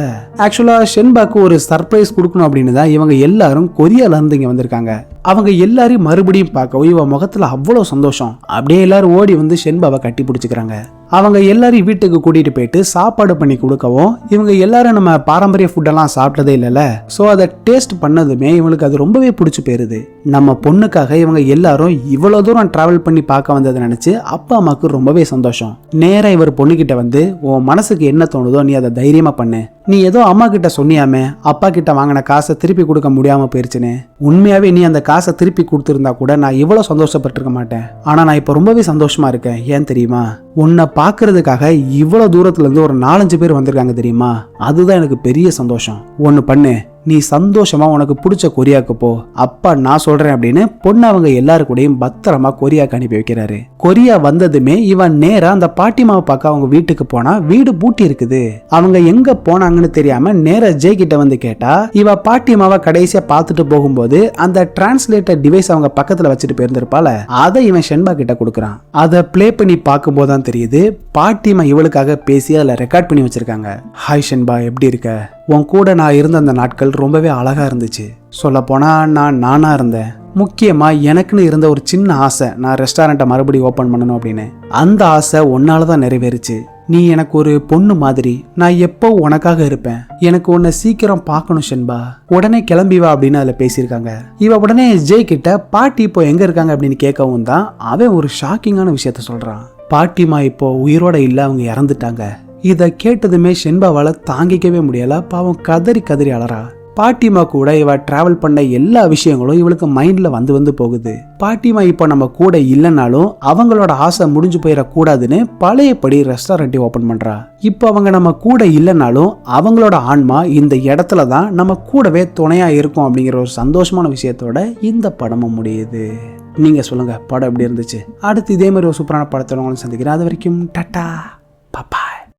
ஆக்சுவலா ஷென்பாக்கு ஒரு சர்ப்ரைஸ் கொடுக்கணும் அப்படின்னு தான் இவங்க எல்லாரும் கொரியால இருந்து இங்க வந்திருக்காங்க. அவங்க எல்லாரையும் மறுபடியும் பார்க்கவும் இவ முகத்துல அவ்வளவு சந்தோஷம். அப்படியே எல்லாரும் ஓடி வந்து ஷென்பாவை கட்டி பிடிச்சிக்கிறாங்க. அவங்க எல்லாரையும் வீட்டுக்கு கூட்டிட்டு போயிட்டு சாப்பாடு பண்ணி கொடுக்கவும் இவங்க எல்லாரும் நம்ம பாரம்பரிய ஃபுட்டெல்லாம் சாப்பிட்டதே இல்லைல்ல, ஸோ அதை டேஸ்ட் பண்ணதுமே இவங்களுக்கு அது ரொம்பவே பிடிச்சி போயிருது. நம்ம பொண்ணுக்காக இவங்க எல்லாரும் இவ்வளவு தூரம் டிராவல் பண்ணி பார்க்க வந்ததை நினைச்சு அப்பா அம்மாவுக்கு ரொம்பவே சந்தோஷம். நேரா இவர் பொண்ணுகிட்ட வந்து உன் மனசுக்கு என்ன தோணுதோ நீ அதை தைரியமா பண்ணு. நீ ஏதோ அம்மா கிட்ட சொன்னியாமே அப்பா கிட்ட வாங்கின காசை திருப்பி கொடுக்க முடியாம போயிருச்சுன்னு. உண்மையாவே நீ அந்த காசை திருப்பி கொடுத்துருந்தா கூட நான் இவ்வளவு சந்தோஷப்பட்டிருக்க மாட்டேன். ஆனா நான் இப்ப ரொம்பவே சந்தோஷமா இருக்கேன். ஏன் தெரியுமா? உன்னை பாக்குறதுக்காக இவ்வளவு தூரத்துல இருந்து ஒரு 4-5 பேர் வந்திருக்காங்க தெரியுமா? அதுதான் எனக்கு பெரிய சந்தோஷம். ஒன்னு பண்ணு, நீ சந்தோஷமா உனக்கு பிடிச்ச கொரியாக்கு போ, அப்பா நான் சொல்றேன் அப்படின்னு பொண்ணு அவங்க எல்லாரு கூடயும் பத்திரமா கொரியாக்கு அனுப்பி வைக்கிறாரு. கொரியா வந்ததுமே இவன் நேரா அந்த பாட்டிமாவை பார்க்க அவங்க வீட்டுக்கு போனா வீடு பூட்டி இருக்குது. அவங்க எங்க போனாங்கன்னு தெரியாம நேரா ஜெய் கிட்ட வந்து கேட்டா இவ பாட்டிமாவை கடைசியா பார்த்துட்டு போகும்போது அந்த டிரான்ஸ்லேட்டர் டிவைஸ் அவங்க பக்கத்துல வச்சுட்டு போயிருந்திருப்பால, அதை இவன் ஷென்பா கிட்ட கொடுக்குறான். அதை பிளே பண்ணி பார்க்கும் போதுதான் தெரியுது பாட்டிமா இவளுக்காக பேசி அதில் ரெக்கார்ட் பண்ணி வச்சிருக்காங்க. ஹாய் ஷென்பா, எப்படி இருக்க? உன் கூட நான் இருந்த அந்த நாட்கள் ரொம்பவே அழகா இருந்துச்சு. சொல்ல போனா நான் நானா இருந்தேன். முக்கியமா எனக்குன்னு இருந்த ஒரு சின்ன ஆசை, நான் ரெஸ்டாரண்ட்டை மறுபடியும் ஓபன் பண்ணணும் அப்படின்னு. அந்த ஆசை உன்னாலதான் நிறைவேறுச்சு. நீ எனக்கு ஒரு பொண்ணு மாதிரி, நான் எப்போ உனக்காக இருப்பேன். எனக்கு உன்னை சீக்கிரம் பார்க்கணும் ஷென்பா, உடனே கிளம்பி வா அப்படின்னு அதில் பேசியிருக்காங்க. இவ உடனே ஜெய் கிட்ட பாட்டி இப்போ எங்க இருக்காங்க அப்படின்னு கேட்கவும் தான் அவன் ஒரு ஷாக்கிங்கான விஷயத்த சொல்றான். பாட்டிமா இப்போ உயிரோட இல்ல, அவங்க இறந்துட்டாங்க. இதை கேட்டதுமே ஷென்பாவால தாங்கிக்கவே முடியல. பாவம் கதறி கதறி அலறா. பாட்டிமா கூட இவ டிராவல் பண்ண எல்லா விஷயங்களும் இவளுக்கு மைண்ட்ல வந்து போகுது. பாட்டிமா இப்போ நம்ம கூட இல்லைனாலும் அவங்களோட ஆசை முடிஞ்சு போயிடக்கூடாதுன்னு பழையபடி ரெஸ்டாரண்ட் ஓபன் பண்றா. இப்போ அவங்க நம்ம கூட இல்லைனாலும் அவங்களோட ஆன்மா இந்த இடத்துல தான் நம்ம கூடவே துணையா இருக்கும் அப்படிங்கிற ஒரு சந்தோஷமான விஷயத்தோட இந்த படமும் முடியுது. நீங்க சொல்லுங்க, படம் எப்படி இருந்துச்சு? அடுத்து இதே மாதிரி ஒரு சூப்பரான படத்தோட உங்களை சந்திக்கிறேன். அது வரைக்கும் டாடா.